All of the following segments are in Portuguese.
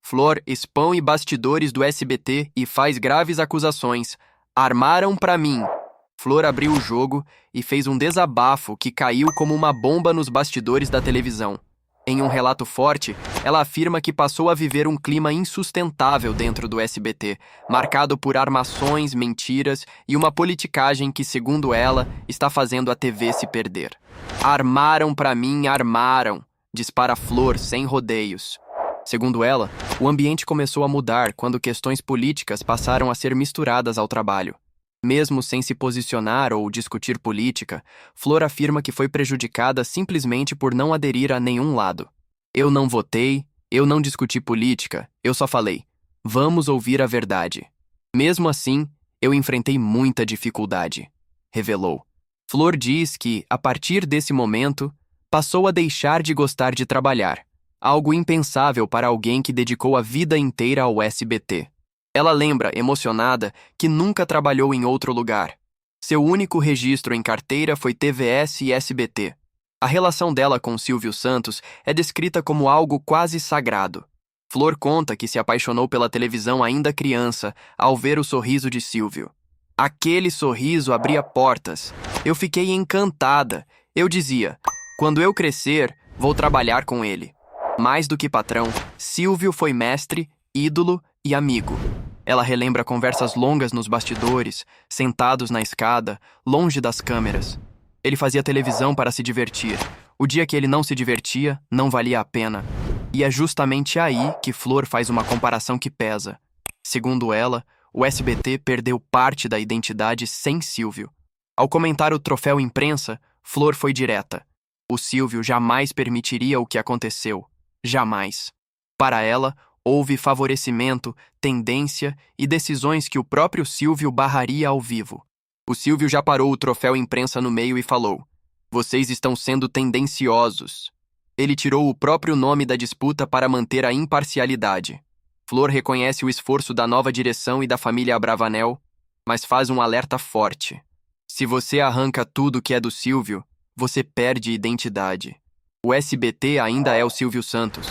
Flor expõe bastidores do SBT e faz graves acusações. Armaram pra mim. Flor abriu o jogo e fez um desabafo que caiu como uma bomba nos bastidores da televisão. Em um relato forte, ela afirma que passou a viver um clima insustentável dentro do SBT, marcado por armações, mentiras e uma politicagem que, segundo ela, está fazendo a TV se perder. Armaram pra mim, armaram, dispara Flor sem rodeios. Segundo ela, o ambiente começou a mudar quando questões políticas passaram a ser misturadas ao trabalho. Mesmo sem se posicionar ou discutir política, Flor afirma que foi prejudicada simplesmente por não aderir a nenhum lado. Eu não votei, eu não discuti política, eu só falei, vamos ouvir a verdade. Mesmo assim, eu enfrentei muita dificuldade, revelou. Flor diz que, a partir desse momento, passou a deixar de gostar de trabalhar, algo impensável para alguém que dedicou a vida inteira ao SBT. Ela lembra, emocionada, que nunca trabalhou em outro lugar. Seu único registro em carteira foi TVS e SBT. A relação dela com Silvio Santos é descrita como algo quase sagrado. Flor conta que se apaixonou pela televisão ainda criança, ao ver o sorriso de Silvio. Aquele sorriso abria portas. Eu fiquei encantada. Eu dizia, quando eu crescer, vou trabalhar com ele. Mais do que patrão, Silvio foi mestre, ídolo e amigo. Ela relembra conversas longas nos bastidores, sentados na escada, longe das câmeras. Ele fazia televisão para se divertir. O dia que ele não se divertia, não valia a pena. E é justamente aí que Flor faz uma comparação que pesa. Segundo ela, o SBT perdeu parte da identidade sem Silvio. Ao comentar o troféu imprensa, Flor foi direta. O Silvio jamais permitiria o que aconteceu. Jamais. Para ela, houve favorecimento, tendência e decisões que o próprio Silvio barraria ao vivo. O Silvio já parou o troféu imprensa no meio e falou: "Vocês estão sendo tendenciosos." Ele tirou o próprio nome da disputa para manter a imparcialidade. Flor reconhece o esforço da nova direção e da família Abravanel, mas faz um alerta forte. Se você arranca tudo que é do Silvio, você perde identidade. O SBT ainda é o Silvio Santos.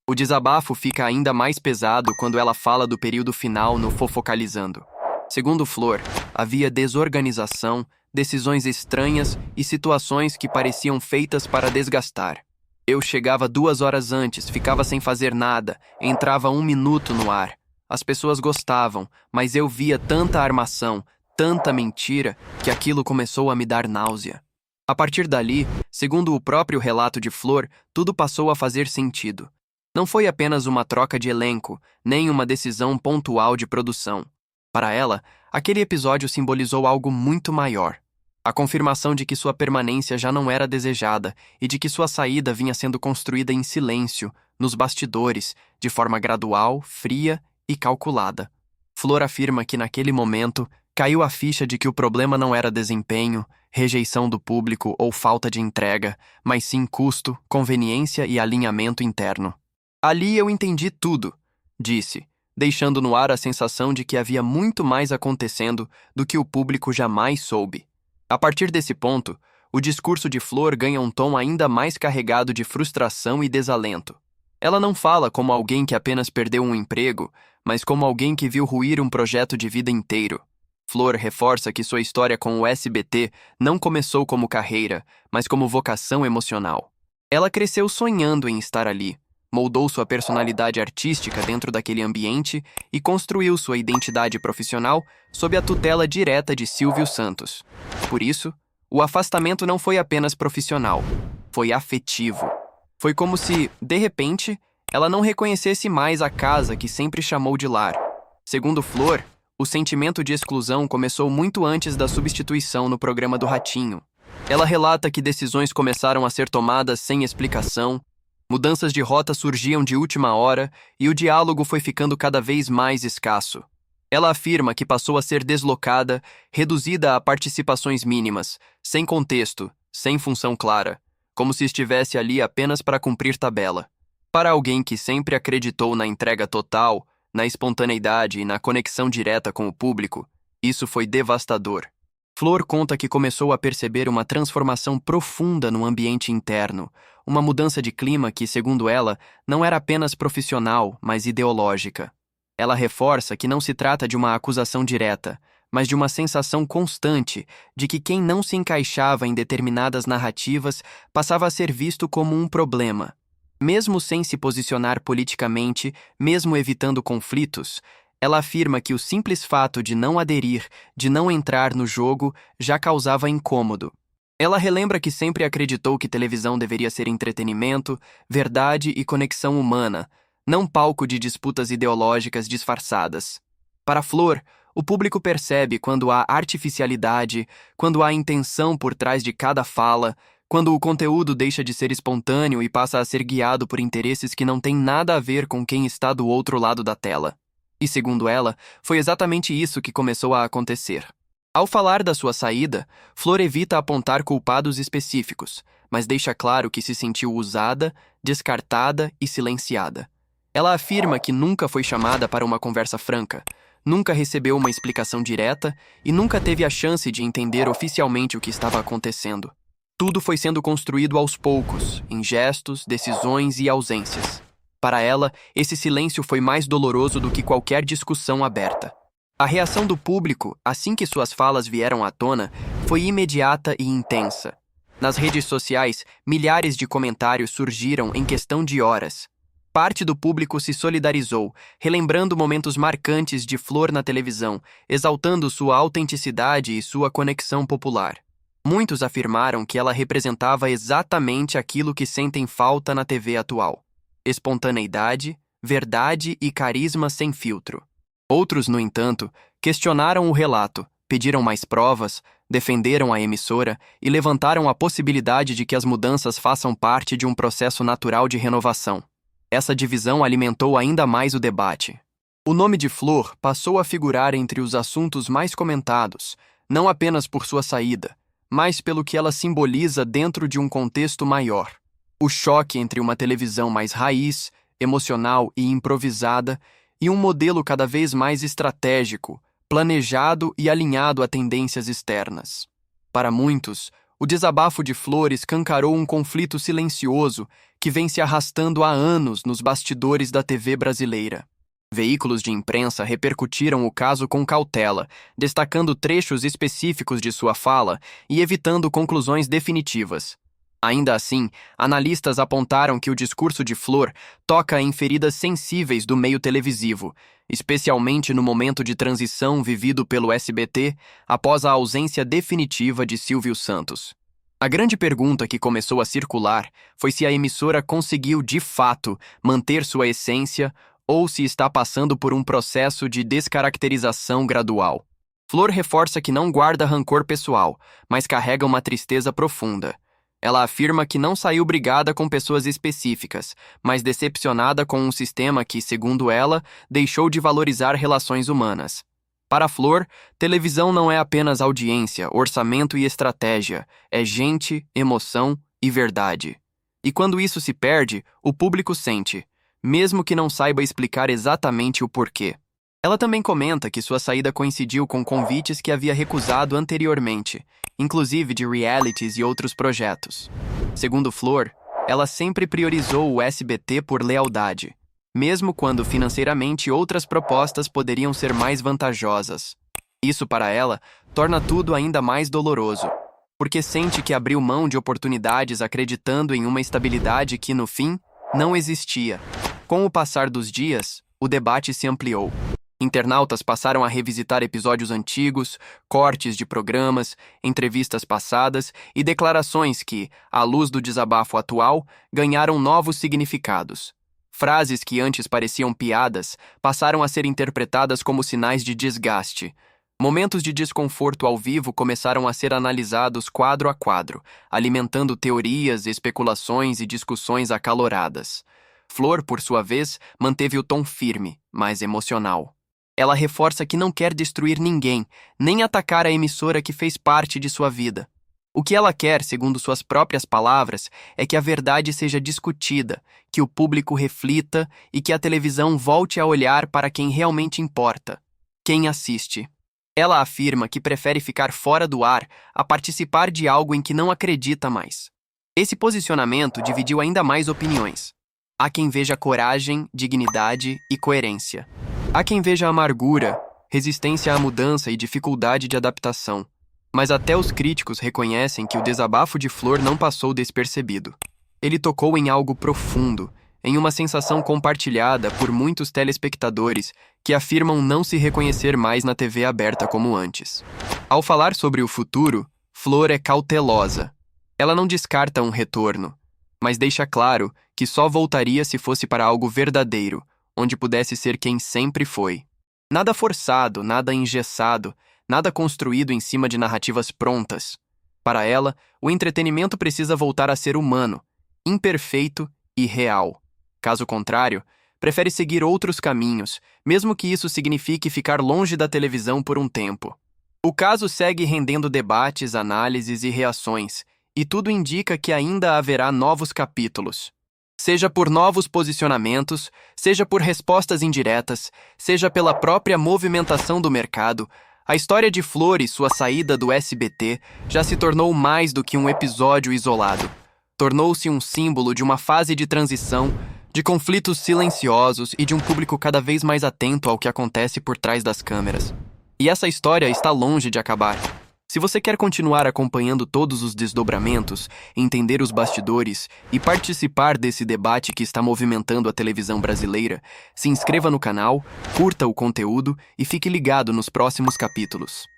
O desabafo fica ainda mais pesado quando ela fala do período final no Fofocalizando. Segundo Flor, havia desorganização, decisões estranhas e situações que pareciam feitas para desgastar. Eu chegava 2 horas antes, ficava sem fazer nada, entrava 1 minuto no ar. As pessoas gostavam, mas eu via tanta armação, tanta mentira, que aquilo começou a me dar náusea. A partir dali, segundo o próprio relato de Flor, tudo passou a fazer sentido. Não foi apenas uma troca de elenco, nem uma decisão pontual de produção. Para ela, aquele episódio simbolizou algo muito maior. A confirmação de que sua permanência já não era desejada e de que sua saída vinha sendo construída em silêncio, nos bastidores, de forma gradual, fria e calculada. Flor afirma que naquele momento caiu a ficha de que o problema não era desempenho, rejeição do público ou falta de entrega, mas sim custo, conveniência e alinhamento interno. Ali eu entendi tudo, disse, deixando no ar a sensação de que havia muito mais acontecendo do que o público jamais soube. A partir desse ponto, o discurso de Flor ganha um tom ainda mais carregado de frustração e desalento. Ela não fala como alguém que apenas perdeu um emprego, mas como alguém que viu ruir um projeto de vida inteiro. Flor reforça que sua história com o SBT não começou como carreira, mas como vocação emocional. Ela cresceu sonhando em estar ali, moldou sua personalidade artística dentro daquele ambiente e construiu sua identidade profissional sob a tutela direta de Silvio Santos. Por isso, o afastamento não foi apenas profissional, foi afetivo. Foi como se, de repente, ela não reconhecesse mais a casa que sempre chamou de lar. Segundo Flor, o sentimento de exclusão começou muito antes da substituição no programa do Ratinho. Ela relata que decisões começaram a ser tomadas sem explicação, mudanças de rota surgiam de última hora e o diálogo foi ficando cada vez mais escasso. Ela afirma que passou a ser deslocada, reduzida a participações mínimas, sem contexto, sem função clara, como se estivesse ali apenas para cumprir tabela. Para alguém que sempre acreditou na entrega total, na espontaneidade e na conexão direta com o público, isso foi devastador. Flor conta que começou a perceber uma transformação profunda no ambiente interno, uma mudança de clima que, segundo ela, não era apenas profissional, mas ideológica. Ela reforça que não se trata de uma acusação direta, mas de uma sensação constante de que quem não se encaixava em determinadas narrativas passava a ser visto como um problema. Mesmo sem se posicionar politicamente, mesmo evitando conflitos, ela afirma que o simples fato de não aderir, de não entrar no jogo, já causava incômodo. Ela relembra que sempre acreditou que televisão deveria ser entretenimento, verdade e conexão humana, não palco de disputas ideológicas disfarçadas. Para Flor, o público percebe quando há artificialidade, quando há intenção por trás de cada fala, quando o conteúdo deixa de ser espontâneo e passa a ser guiado por interesses que não têm nada a ver com quem está do outro lado da tela. E, segundo ela, foi exatamente isso que começou a acontecer. Ao falar da sua saída, Flor evita apontar culpados específicos, mas deixa claro que se sentiu usada, descartada e silenciada. Ela afirma que nunca foi chamada para uma conversa franca, nunca recebeu uma explicação direta e nunca teve a chance de entender oficialmente o que estava acontecendo. Tudo foi sendo construído aos poucos, em gestos, decisões e ausências. Para ela, esse silêncio foi mais doloroso do que qualquer discussão aberta. A reação do público, assim que suas falas vieram à tona, foi imediata e intensa. Nas redes sociais, milhares de comentários surgiram em questão de horas. Parte do público se solidarizou, relembrando momentos marcantes de Flor na televisão, exaltando sua autenticidade e sua conexão popular. Muitos afirmaram que ela representava exatamente aquilo que sentem falta na TV atual: espontaneidade, verdade e carisma sem filtro. Outros, no entanto, questionaram o relato, pediram mais provas, defenderam a emissora e levantaram a possibilidade de que as mudanças façam parte de um processo natural de renovação. Essa divisão alimentou ainda mais o debate. O nome de Flor passou a figurar entre os assuntos mais comentados, não apenas por sua saída, mas pelo que ela simboliza dentro de um contexto maior. O choque entre uma televisão mais raiz, emocional e improvisada e um modelo cada vez mais estratégico, planejado e alinhado a tendências externas. Para muitos, o desabafo de Flor escancarou um conflito silencioso que vem se arrastando há anos nos bastidores da TV brasileira. Veículos de imprensa repercutiram o caso com cautela, destacando trechos específicos de sua fala e evitando conclusões definitivas. Ainda assim, analistas apontaram que o discurso de Flor toca em feridas sensíveis do meio televisivo, especialmente no momento de transição vivido pelo SBT após a ausência definitiva de Silvio Santos. A grande pergunta que começou a circular foi se a emissora conseguiu, de fato, manter sua essência ou se está passando por um processo de descaracterização gradual. Flor reforça que não guarda rancor pessoal, mas carrega uma tristeza profunda. Ela afirma que não saiu brigada com pessoas específicas, mas decepcionada com um sistema que, segundo ela, deixou de valorizar relações humanas. Para Flor, televisão não é apenas audiência, orçamento e estratégia, é gente, emoção e verdade. E quando isso se perde, o público sente, mesmo que não saiba explicar exatamente o porquê. Ela também comenta que sua saída coincidiu com convites que havia recusado anteriormente, inclusive de realities e outros projetos. Segundo Flor, ela sempre priorizou o SBT por lealdade, mesmo quando financeiramente outras propostas poderiam ser mais vantajosas. Isso, para ela, torna tudo ainda mais doloroso, porque sente que abriu mão de oportunidades acreditando em uma estabilidade que, no fim, não existia. Com o passar dos dias, o debate se ampliou. Internautas passaram a revisitar episódios antigos, cortes de programas, entrevistas passadas e declarações que, à luz do desabafo atual, ganharam novos significados. Frases que antes pareciam piadas passaram a ser interpretadas como sinais de desgaste. Momentos de desconforto ao vivo começaram a ser analisados quadro a quadro, alimentando teorias, especulações e discussões acaloradas. Flor, por sua vez, manteve o tom firme, mas emocional. Ela reforça que não quer destruir ninguém, nem atacar a emissora que fez parte de sua vida. O que ela quer, segundo suas próprias palavras, é que a verdade seja discutida, que o público reflita e que a televisão volte a olhar para quem realmente importa: quem assiste. Ela afirma que prefere ficar fora do ar a participar de algo em que não acredita mais. Esse posicionamento dividiu ainda mais opiniões. Há quem veja coragem, dignidade e coerência. Há quem veja amargura, resistência à mudança e dificuldade de adaptação. Mas até os críticos reconhecem que o desabafo de Flor não passou despercebido. Ele tocou em algo profundo, em uma sensação compartilhada por muitos telespectadores que afirmam não se reconhecer mais na TV aberta como antes. Ao falar sobre o futuro, Flor é cautelosa. Ela não descarta um retorno, mas deixa claro que só voltaria se fosse para algo verdadeiro, onde pudesse ser quem sempre foi. Nada forçado, nada engessado, nada construído em cima de narrativas prontas. Para ela, o entretenimento precisa voltar a ser humano, imperfeito e real. Caso contrário, prefere seguir outros caminhos, mesmo que isso signifique ficar longe da televisão por um tempo. O caso segue rendendo debates, análises e reações, e tudo indica que ainda haverá novos capítulos. Seja por novos posicionamentos, seja por respostas indiretas, seja pela própria movimentação do mercado, a história de Flor e sua saída do SBT já se tornou mais do que um episódio isolado. Tornou-se um símbolo de uma fase de transição, de conflitos silenciosos e de um público cada vez mais atento ao que acontece por trás das câmeras. E essa história está longe de acabar. Se você quer continuar acompanhando todos os desdobramentos, entender os bastidores e participar desse debate que está movimentando a televisão brasileira, se inscreva no canal, curta o conteúdo e fique ligado nos próximos capítulos.